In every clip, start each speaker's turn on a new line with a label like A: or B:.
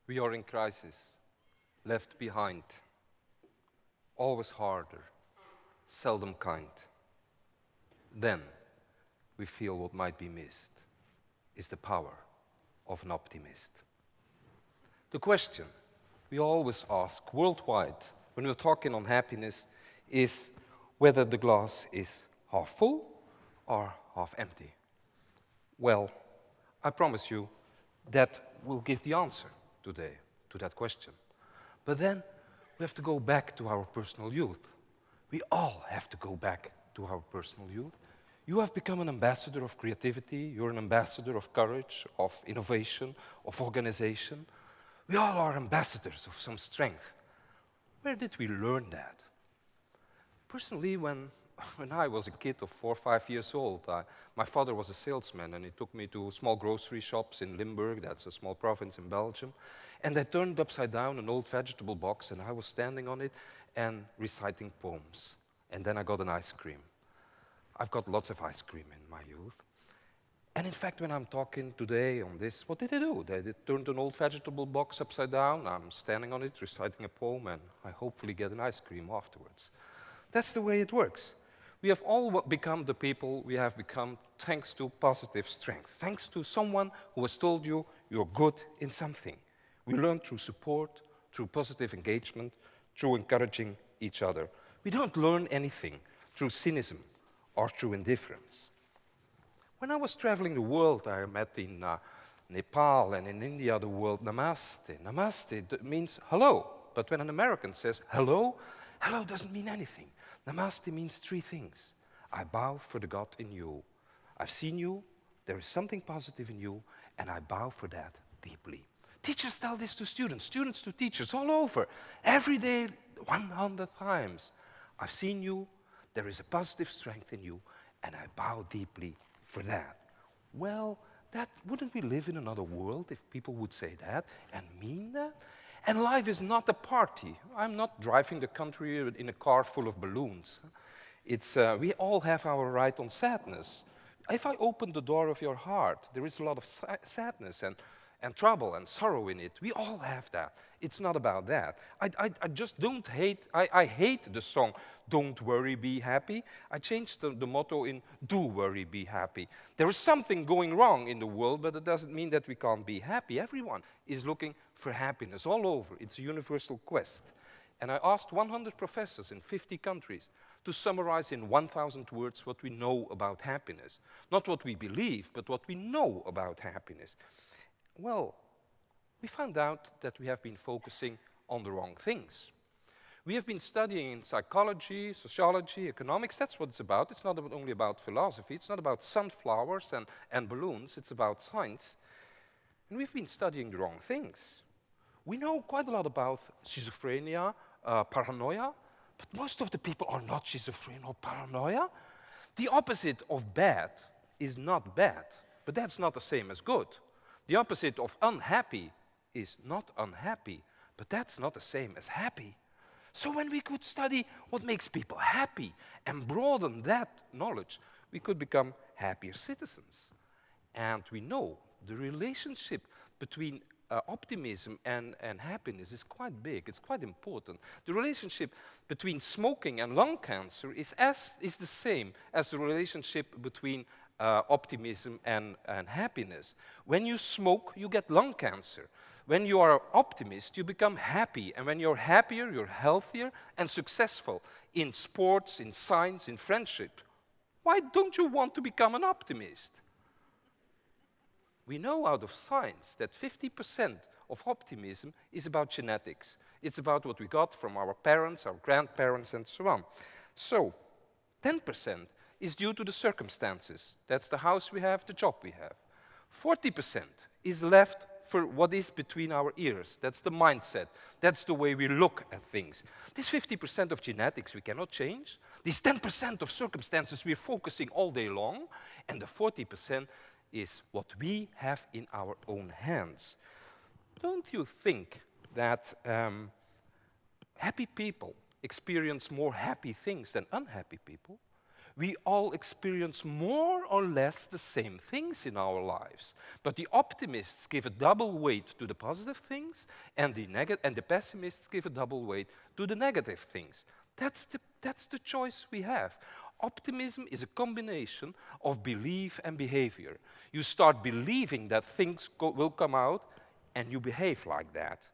A: We are in crisis, left behind, always harder, seldom kind. Then we feel what might be missed is the power of an optimist. The question we always ask worldwide when we're talking on happiness is whether the glass is half full or half empty. Well, I promise you that will give the answer today to that question. But then we have to go back to our personal youth. We all have to go back to our personal youth. You have become an ambassador of creativity, you're an ambassador of courage, of innovation, of organization. We all are ambassadors of some strength. Where did we learn that? Personally, when I was a kid of 4 or 5 years old, my father was a salesman and he took me to small grocery shops in Limburg, that's a small province in Belgium, and I turned upside down an old vegetable box and I was standing on it and reciting poems. And then I got an ice cream. I've got lots of ice cream in my youth. And in fact, when I'm talking today on this, what did I do? They turned an old vegetable box upside down, I'm standing on it, reciting a poem, and I hopefully get an ice cream afterwards. That's the way it works. We have all become the people we have become thanks to positive strength, thanks to someone who has told you you're good in something. We learn through support, through positive engagement, through encouraging each other. We don't learn anything through cynicism or through indifference. When I was traveling the world, I met in Nepal and in India the word namaste. Namaste means hello, but when an American says hello, hello doesn't mean anything. Namaste means 3 things. I bow for the God in you. I've seen you, there is something positive in you, and I bow for that deeply. Teachers tell this to students, students to teachers all over, every day, 100 times. I've seen you, there is a positive strength in you, and I bow deeply for that. Well, wouldn't we live in another world if people would say that and mean that? And life is not a party. I'm not driving the country in a car full of balloons. We all have our right on sadness. If I open the door of your heart, there is a lot of sadness and trouble and sorrow in it. We all have that. It's not about that. I just don't hate, I hate the song, Don't Worry, Be Happy. I changed the motto in Do Worry, Be Happy. There is something going wrong in the world, but it doesn't mean that we can't be happy. Everyone is looking for happiness all over. It's a universal quest. And I asked 100 professors in 50 countries to summarize in 1,000 words what we know about happiness. Not what we believe, but what we know about happiness. Well, we found out that we have been focusing on the wrong things. We have been studying in psychology, sociology, economics. That's what it's about. It's not only about philosophy. It's not about sunflowers and balloons. It's about science. And we've been studying the wrong things. We know quite a lot about schizophrenia, paranoia, but most of the people are not schizophrenic or paranoia. The opposite of bad is not bad, but that's not the same as good. The opposite of unhappy is not unhappy, but that's not the same as happy. So when we could study what makes people happy and broaden that knowledge, we could become happier citizens. And we know the relationship between optimism and happiness is quite big, it's quite important. The relationship between smoking and lung cancer is the same as the relationship between optimism and happiness. When you smoke, you get lung cancer. When you are an optimist, you become happy. And when you're happier, you're healthier and successful in sports, in science, in friendship. Why don't you want to become an optimist? We know out of science that 50% of optimism is about genetics. It's about what we got from our parents, our grandparents, and so on. So, 10% is due to the circumstances. That's the house we have, the job we have. 40% is left for what is between our ears. That's the mindset. That's the way we look at things. This 50% of genetics we cannot change. This 10% of circumstances we're focusing all day long. And the 40% is what we have in our own hands. Don't you think that happy people experience more happy things than unhappy people? We all experience more or less the same things in our lives. But the optimists give a double weight to the positive things, and the pessimists give a double weight to the negative things. That's the choice we have. Optimism is a combination of belief and behavior. You start believing that things will come out, and you behave like that.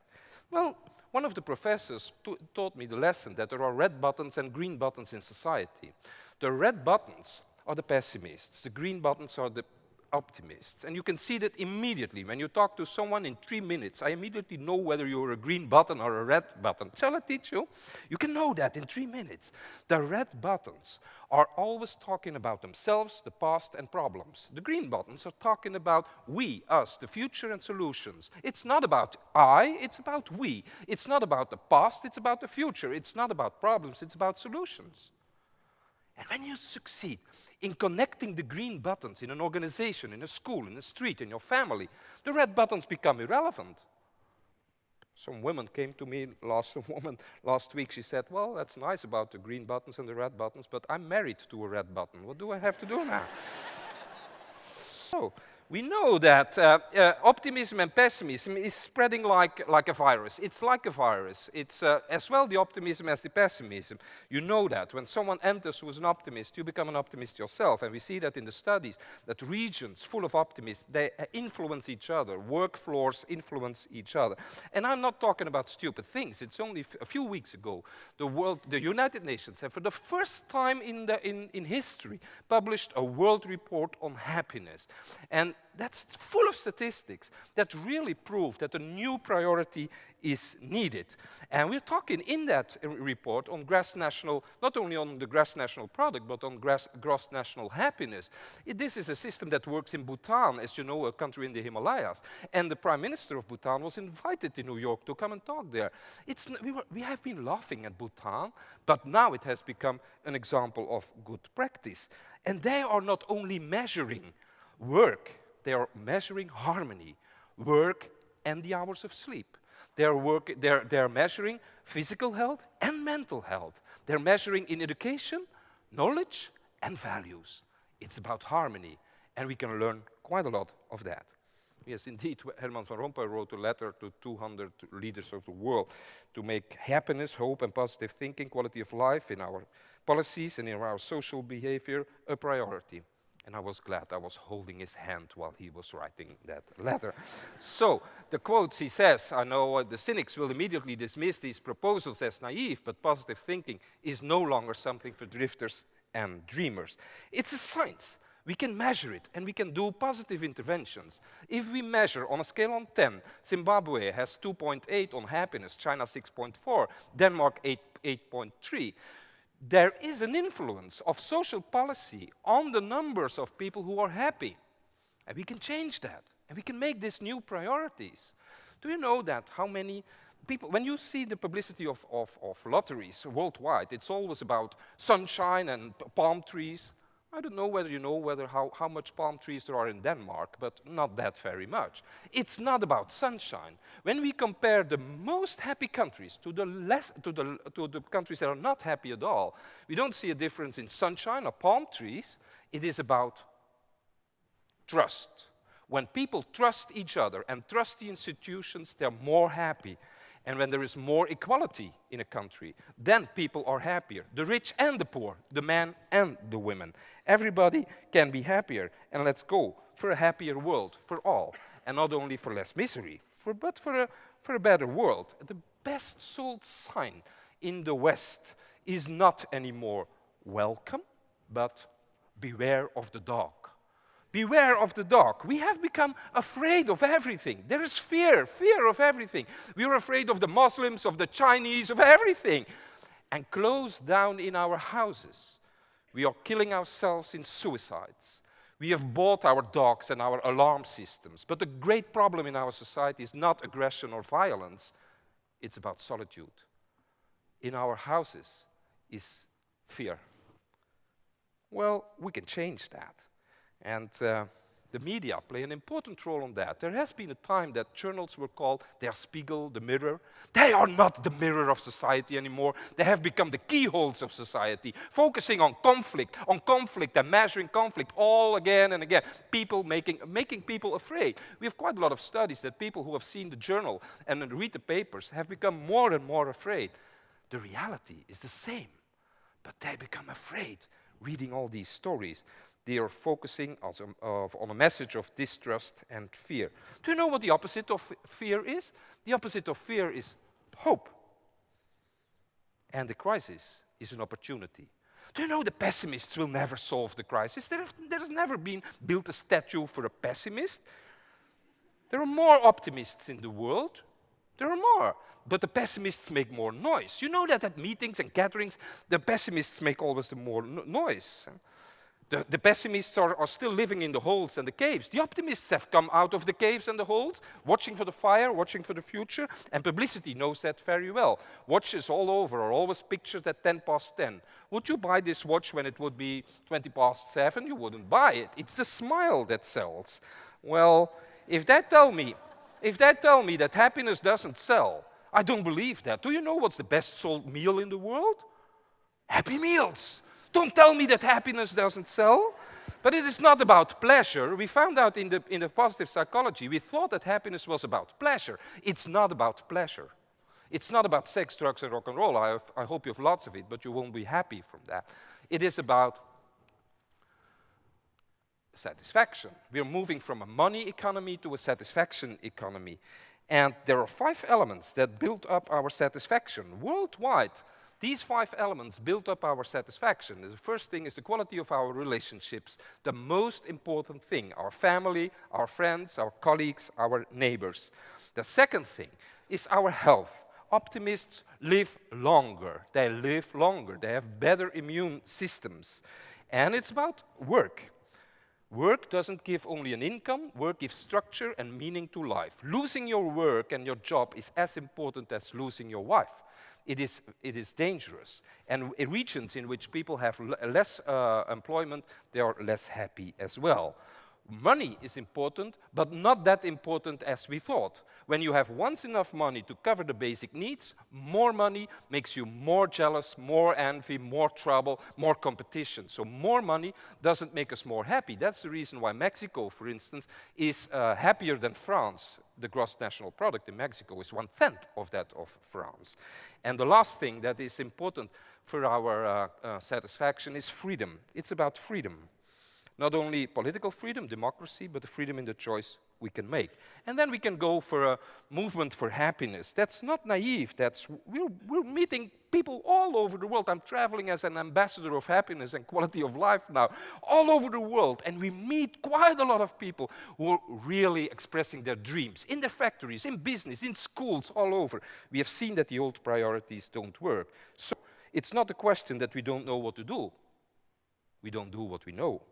A: Well, one of the professors taught me the lesson that there are red buttons and green buttons in society. The red buttons are the pessimists, the green buttons are the optimists. And you can see that immediately. When you talk to someone in 3 minutes, I immediately know whether you're a green button or a red button. Shall I teach you? You can know that in 3 minutes. The red buttons are always talking about themselves, the past, and problems. The green buttons are talking about we, us, the future and solutions. It's not about I, it's about we. It's not about the past, it's about the future. It's not about problems, it's about solutions. And when you succeed in connecting the green buttons in an organization, in a school, in a street, in your family, the red buttons become irrelevant. Some woman came to me last week. She said, well, that's nice about the green buttons and the red buttons, but I'm married to a red button. What do I have to do now? So we know that optimism and pessimism is spreading like a virus. It's like a virus. It's as well the optimism as the pessimism. You know that. When someone enters who is an optimist, you become an optimist yourself. And we see that in the studies, that regions full of optimists, they influence each other. Work floors influence each other. And I'm not talking about stupid things. It's only a few weeks ago, the United Nations have, for the first time in history, published a world report on happiness. And that's full of statistics that really prove that a new priority is needed. And we're talking in that report on not only on the gross national product, but on gross national happiness. This is a system that works in Bhutan, as you know, a country in the Himalayas. And the Prime Minister of Bhutan was invited to New York to come and talk there. We have been laughing at Bhutan, but now it has become an example of good practice. And they are not only measuring work, they are measuring harmony, work, and the hours of sleep. They're measuring physical health and mental health. They're measuring in education, knowledge, and values. It's about harmony, and we can learn quite a lot of that. Yes, indeed, Herman van Rompuy wrote a letter to 200 leaders of the world to make happiness, hope, and positive thinking, quality of life in our policies and in our social behavior a priority. And I was glad I was holding his hand while he was writing that letter. So, the quotes he says, I know the cynics will immediately dismiss these proposals as naive, but positive thinking is no longer something for drifters and dreamers. It's a science. We can measure it, and we can do positive interventions. If we measure on a scale of 10, Zimbabwe has 2.8 on happiness, China 6.4, Denmark 8.3. There is an influence of social policy on the numbers of people who are happy. And we can change that. And we can make these new priorities. Do you know that how many people, when you see the publicity of lotteries worldwide, it's always about sunshine and palm trees. I don't know whether you know how much palm trees there are in Denmark, but not that very much. It's not about sunshine. When we compare the most happy countries to the countries that are not happy at all, we don't see a difference in sunshine or palm trees. It is about trust. When people trust each other and trust the institutions, they're more happy. And when there is more equality in a country, then people are happier. The rich and the poor, the men and the women. Everybody can be happier. And let's go for a happier world for all. And not only for less misery, but for a better world. The best sold sign in the West is not anymore welcome, but beware of the dog. Beware of the dog. We have become afraid of everything. There is fear of everything. We are afraid of the Muslims, of the Chinese, of everything. And closed down in our houses, we are killing ourselves in suicides. We have bought our dogs and our alarm systems. But the great problem in our society is not aggression or violence. It's about solitude. In our houses is fear. Well, we can change that. And the media play an important role on that. There has been a time that journals were called Der Spiegel, the mirror. They are not the mirror of society anymore. They have become the keyholes of society, focusing on conflict and measuring conflict all again and again, people making people afraid. We have quite a lot of studies that people who have seen the journal and read the papers have become more and more afraid. The reality is the same, but they become afraid reading all these stories. They are focusing on a message of distrust and fear. Do you know what the opposite of fear is? The opposite of fear is hope. And the crisis is an opportunity. Do you know the pessimists will never solve the crisis? There has never been built a statue for a pessimist. There are more optimists in the world. There are more. But the pessimists make more noise. You know that at meetings and gatherings, the pessimists make always the more noise. The pessimists are still living in the holes and the caves. The optimists have come out of the caves and the holes, watching for the fire, watching for the future, and publicity knows that very well. Watches all over are always pictured at 10 past 10. Would you buy this watch when it would be 20 past 7? You wouldn't buy it. It's the smile that sells. Well, if that tell me that happiness doesn't sell, I don't believe that. Do you know what's the best sold meal in the world? Happy Meals. Don't tell me that happiness doesn't sell. But it is not about pleasure. We found out in the positive psychology, we thought that happiness was about pleasure. It's not about pleasure. It's not about sex, drugs, and rock and roll. I hope you have lots of it, but you won't be happy from that. It is about satisfaction. We are moving from a money economy to a satisfaction economy. And there are 5 elements that build up our satisfaction worldwide. These 5 elements build up our satisfaction. The first thing is the quality of our relationships, the most important thing, our family, our friends, our colleagues, our neighbors. The second thing is our health. Optimists live longer. They live longer. They have better immune systems. And it's about work. Work doesn't give only an income, work gives structure and meaning to life. Losing your work and your job is as important as losing your wife. It is dangerous. And in regions in which people have less employment, they are less happy as well. Money is important, but not that important as we thought. When you have once enough money to cover the basic needs, more money makes you more jealous, more envy, more trouble, more competition. So more money doesn't make us more happy. That's the reason why Mexico, for instance, is happier than France. The gross national product in Mexico is 1/10 of that of France. And the last thing that is important for our satisfaction is freedom. It's about freedom. Not only political freedom, democracy, but the freedom in the choice we can make. And then we can go for a movement for happiness. That's not naive. We're meeting people all over the world. I'm traveling as an ambassador of happiness and quality of life now, all over the world. And we meet quite a lot of people who are really expressing their dreams in their factories, in business, in schools, all over. We have seen that the old priorities don't work. So it's not a question that we don't know what to do. We don't do what we know.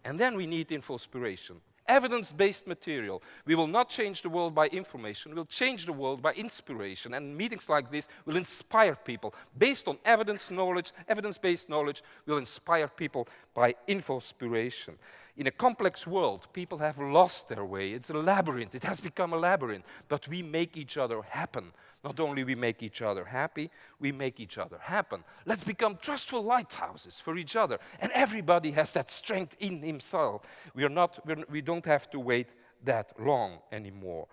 A: And then we need infospiration, evidence-based material. We will not change the world by information, we'll change the world by inspiration. And meetings like this will inspire people. Based on evidence-based knowledge, will inspire people by infospiration. In a complex world, people have lost their way. It's a labyrinth, it has become a labyrinth. But we make each other happen. Not only we make each other happy, we make each other happen. Let's become trustful lighthouses for each other. And everybody has that strength in himself. We don't have to wait that long anymore.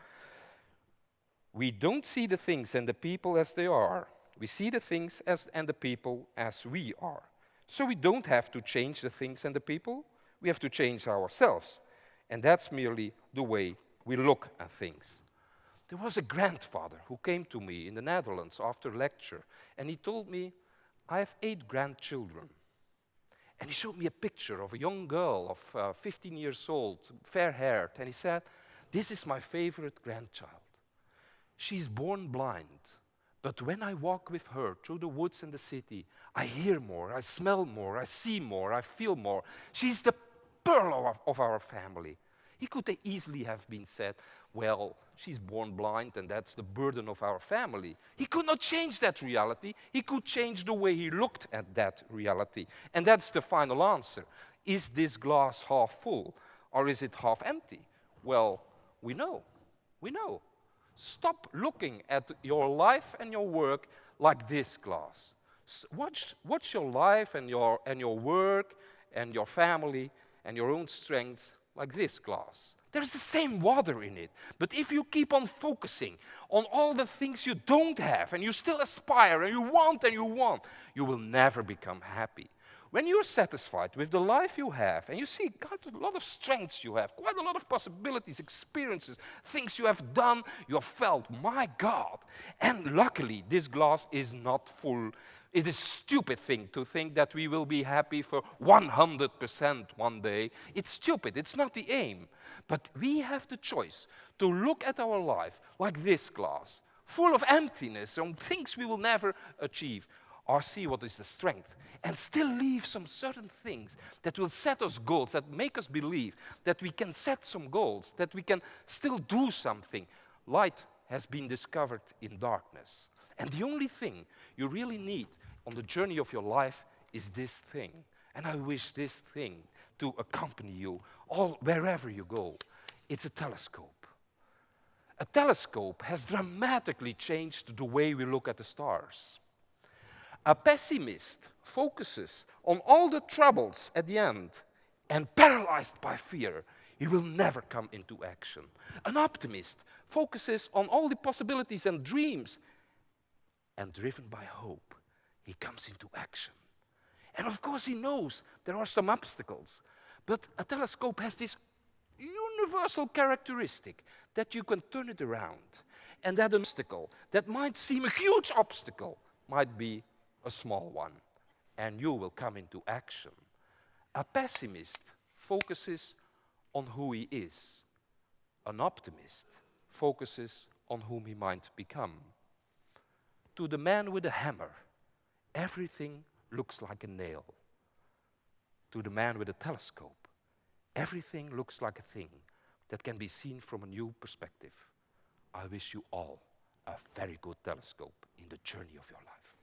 A: We don't see the things and the people as they are. We see the things and the people as we are. So we don't have to change the things and the people. We have to change ourselves. And that's merely the way we look at things. There was a grandfather who came to me in the Netherlands after lecture, and he told me, I have 8 grandchildren. And he showed me a picture of a young girl of 15 years old, fair-haired, and he said, this is my favorite grandchild. She's born blind, but when I walk with her through the woods and the city, I hear more, I smell more, I see more, I feel more. She's the pearl of our family. He could easily have been said, well, she's born blind and that's the burden of our family. He could not change that reality. He could change the way he looked at that reality. And that's the final answer. Is this glass half full? or is it half empty? Well, we know. We know. Stop looking at your life and your work like this glass. Watch your life and your work and your family and your own strengths like this glass. There's the same water in it. But if you keep on focusing on all the things you don't have and you still aspire and you want, you will never become happy. When you're satisfied with the life you have and you see quite a lot of strengths you have, quite a lot of possibilities, experiences, things you have done, you have felt, my God. And luckily, this glass is not full. It is a stupid thing to think that we will be happy for 100% one day. It's stupid. It's not the aim. But we have the choice to look at our life like this glass, full of emptiness and things we will never achieve, or see what is the strength, and still leave some certain things that will set us goals, that make us believe that we can set some goals, that we can still do something. Light has been discovered in darkness. And the only thing you really need on the journey of your life is this thing. And I wish this thing to accompany you wherever you go. It's a telescope. A telescope has dramatically changed the way we look at the stars. A pessimist focuses on all the troubles at the end, and paralyzed by fear, he will never come into action. An optimist focuses on all the possibilities and dreams, and driven by hope, he comes into action. And of course he knows there are some obstacles, but a telescope has this universal characteristic that you can turn it around, and that an obstacle that might seem a huge obstacle might be a small one, and you will come into action. A pessimist focuses on who he is. An optimist focuses on whom he might become. To the man with a hammer, everything looks like a nail. To the man with a telescope, everything looks like a thing that can be seen from a new perspective. I wish you all a very good telescope in the journey of your life.